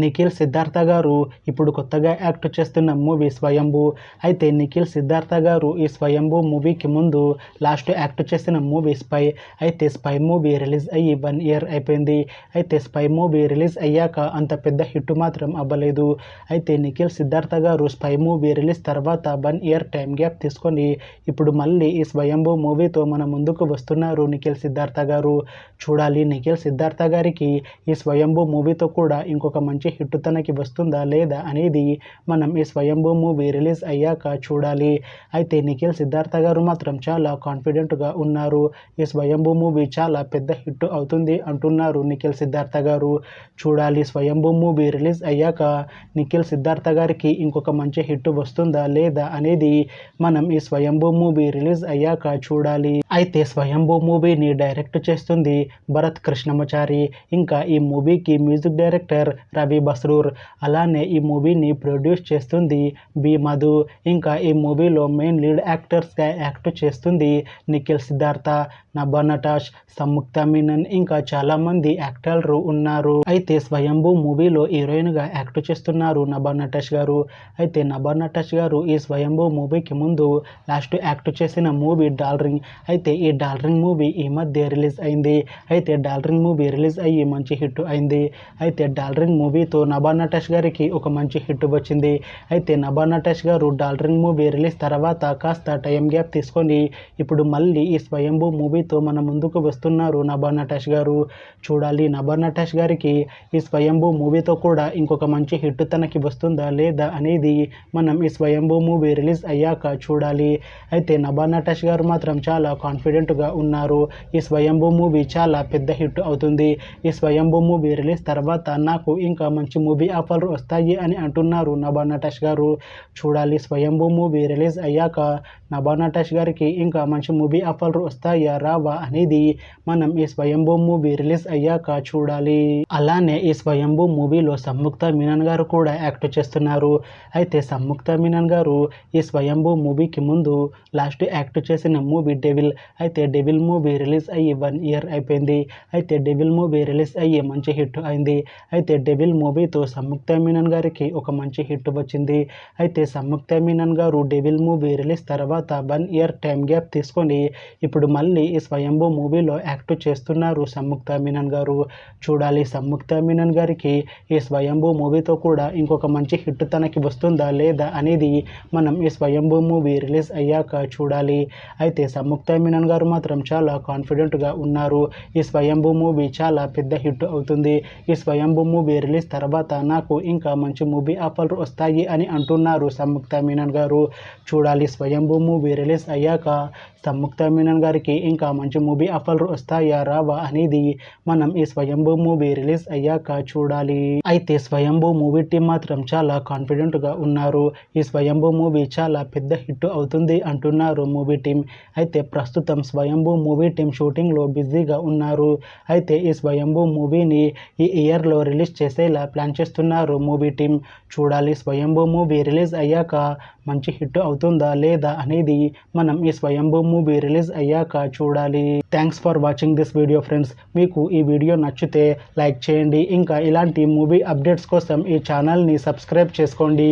నిఖిల్ సిద్ధార్థ గారు ఇప్పుడు కొత్తగా యాక్ట్ చేస్తున్న మూవీ స్వయంభూ. అయితే నిఖిల్ సిద్ధార్థ గారు ఈ స్వయంభూ మూవీకి ముందు లాస్ట్ యాక్ట్ చేసిన మూవీ స్పై. అయితే స్పై మూవీ రిలీజ్ అయ్యి 1 ఇయర్ అయిపోయింది. అయితే స్పై మూవీ రిలీజ్ అయ్యాక అంత పెద్ద హిట్ మాత్రం అవ్వలేదు. అయితే నిఖిల్ సిద్ధార్థ గారు స్పై మూవీ రిలీజ్ తర్వాత 1 ఇయర్ టైం గ్యాప్ తీసుకొని ఇప్పుడు మళ్ళీ ఈ స్వయంభూ మూవీతో మన ముందుకు వస్తున్నారు నిఖిల్ సిద్ధార్థ గారు. చూడాలి నిఖిల్ సిద్ధార్థ గారికి ఈ స్వయంభూ మూవీతో కూడా ఇంకొక మంచి హిట్ తనకి వస్తుందా లేదా అనేది మనం ఈ స్వయంభూ మూవీ రిలీజ్ అయ్యాక చూడాలి. అయితే నిఖిల్ సిద్ధార్థ గారు మాత్రం చాలా కాన్ఫిడెంట్గా ఉన్నారు. ఈ స్వయంభూ మూవీ చాలా పెద్ద హిట్ అవుతుంది అంటున్నారు నిఖిల్ సిద్ధార్థ గారు. చూడాలి స్వయంభూ మూవీ రిలీజ్ అయ్యాక నిఖిల్ సిద్ధార్థ గారికి ఇంకొక మంచి హిట్ వస్తుందా లేదా అనేది మనం ఈ స్వయంభూ మూవీ రిలీజ్ అయ్యాక చూడాలి. అయితే స్వయంభూ మూవీని డైరెక్ట్ చేస్తుంది భరత్ కృష్ణమాచారి. ఇంకా ఈ మూవీకి మ్యూజిక్ డైరెక్టర్ రవి బస్రూర్. అలానే ఈ మూవీని ప్రొడ్యూస్ చేస్తుంది బి మధు. ఇంకా ఈ మూవీలో మెయిన్ లీడ్ యాక్టర్స్గా యాక్ట్ చేస్తుంది నిఖిల్ సిద్ధార్థ, నభా నటాష్, సంయుక్త మీనన్ ఇంకా చాలామంది యాక్టర్లు ఉన్నారు. అయితే స్వయంభూ మూవీలో హీరోయిన్గా యాక్ట్ చేస్తున్నారు నభా నటాష్ గారు. అయితే నభా నటాష్ గారు ఈ స్వయంభూ మూవీకి ముందు లాస్ట్ యాక్ట్ చేసిన మూవీ డార్లింగ్. అయితే ఈ డార్లింగ్ మూవీ ఈ మధ్య రిలీజ్ అయింది. అయితే డార్లింగ్ మూవీ రిలీజ్ అయ్యి మంచి హిట్ అయింది. అయితే డార్లింగ్ మూవీతో నభా నటాష్ గారికి ఒక మంచి హిట్ వచ్చింది. అయితే నభా నటాష్ గారు డార్లింగ్ మూవీ రిలీజ్ తర్వాత కాస్త టైం గ్యాప్ తీసుకొని ఇప్పుడు మళ్ళీ ఈ స్వయంభూ మూవీతో మన ముందుకు వస్తున్నారు నభా నటాష్ గారు. చూడాలి నభా నటాష్ గారికి ఈ స్వయంభూ మూవీతో కూడా ఇంకొక మంచి హిట్ తనకి వస్తుందా లేదా అనేది మనం ఈ స్వయంభూ మూవీ రిలీజ్ అయ్యాక చూడాలి. అయితే నభా నటాష్ గారు మాత్రం చాలా కాన్ఫిడెంట్గా ఉన్నారు. ఈ స్వయంభూ మూవీ చాలా పెద్ద హిట్ అవుతుంది. ఈ స్వయంభూ మూవీ రిలీజ్ తర్వాత నాకు ఇంకా మంచి మూవీ ఆఫర్లు వస్తాయి అని అంటున్నారు నభా నటాష్ గారు. చూడాలి స్వయంభూ మూవీ రిలీజ్ అయ్యాక నభా నటాష్ గారికి ఇంకా మంచి మూవీ ఆఫర్లు వస్తాయా రావా అనేది మనం ఈ స్వయంభూ మూవీ రిలీజ్ అయ్యాక చూడాలి. అలానే ఈ స్వయంభూ మూవీలో సంయుక్త మీనన్ గారు కూడా యాక్ట్ చేస్తున్నారు. అయితే సంయుక్త మీనన్ గారు ఈ స్వయంభూ మూవీకి ముందు లాస్ట్ యాక్ట్ చేసిన మూవీ డెవిల్. అయితే డెవిల్ మూవీ రిలీజ్ అయ్యి 1 ఇయర్ అయిపోయింది. అయితే డెవిల్ మూవీ రిలీజ్ అయ్యి మంచి హిట్ అయింది. అయితే డెవిల్ మూవీతో సంయుక్త మీనన్ గారికి ఒక మంచి హిట్ వచ్చింది. అయితే సంయుక్త మీనన్ గారు డెవిల్ మూవీ రిలీజ్ తర్వాత 1 ఇయర్ టైం గ్యాప్ తీసుకొని ఇప్పుడు మళ్ళీ ఈ స్వయంభూ మూవీలో యాక్ట్ చేస్తున్నారు సంయుక్త మీనన్ గారు. చూడాలి సంయుక్త మీనన్ గారికి ఈ స్వయంభూ మూవీతో కూడా ఇంకొక మంచి హిట్ తనకి వస్తుందా లేదా అనేది మనం ఈ స్వయంభూ మూవీ రిలీజ్ అయ్యాక చూడాలి. అయితే సంయుక్త మీనన్ గారు మాత్రం చాలా కాన్ఫిడెంట్గా ఉన్నారు. ఈ స్వయంభూ మూవీ చాలా పెద్ద హిట్ అవుతుంది. ఈ స్వయంభూ మూవీ రిలీజ్ తర్వాత నాకు ఇంకా మంచి మూవీ ఆఫర్లు వస్తాయి అని అంటున్నారు సంయుక్త మీనన్ గారు. చూడాలి స్వయంభూ మూవీ రిలీజ్ అయ్యాక సంయుక్త మీనన్ గారికి ఇంకా మంచి మూవీ ఆఫర్లు వస్తాయా రావా అనేది మనం ఈ స్వయంభూ మూవీ రిలీజ్ అయ్యాక చూడాలి. అయితే స్వయంభూ మూవీ టీం మాత్రం చాలా కాన్ఫిడెంట్గా ఉన్నారు. ఈ స్వయంభూ మూవీ చాలా పెద్ద హిట్ అవుతుంది అంటున్నారు మూవీ టీం. అయితే ప్రస్తుతం స్వయంభూ మూవీ టీం షూటింగ్లో బిజీగా ఉన్నారు. అయితే ఈ స్వయంభూ మూవీని ఈ ఇయర్లో రిలీజ్ చేసేలా ప్లాన్ చేస్తున్నారు మూవీ టీం. చూడాలి స్వయంభూ మూవీ రిలీజ్ అయ్యాక మంచి హిట్ అవుతుందా లేదా అనేది మనం ఈ స్వయంభూ మూవీ రిలీజ్ అయ్యాక చూడాలి. Thanks for watching this video friends. మీకు ఈ వీడియో నచ్చితే లైక్ చేయండి. ఇంకా ఇలాంటి మూవీ అప్డేట్స్ కోసం ఈ ఛానల్ని సబ్స్క్రైబ్ చేసుకోండి.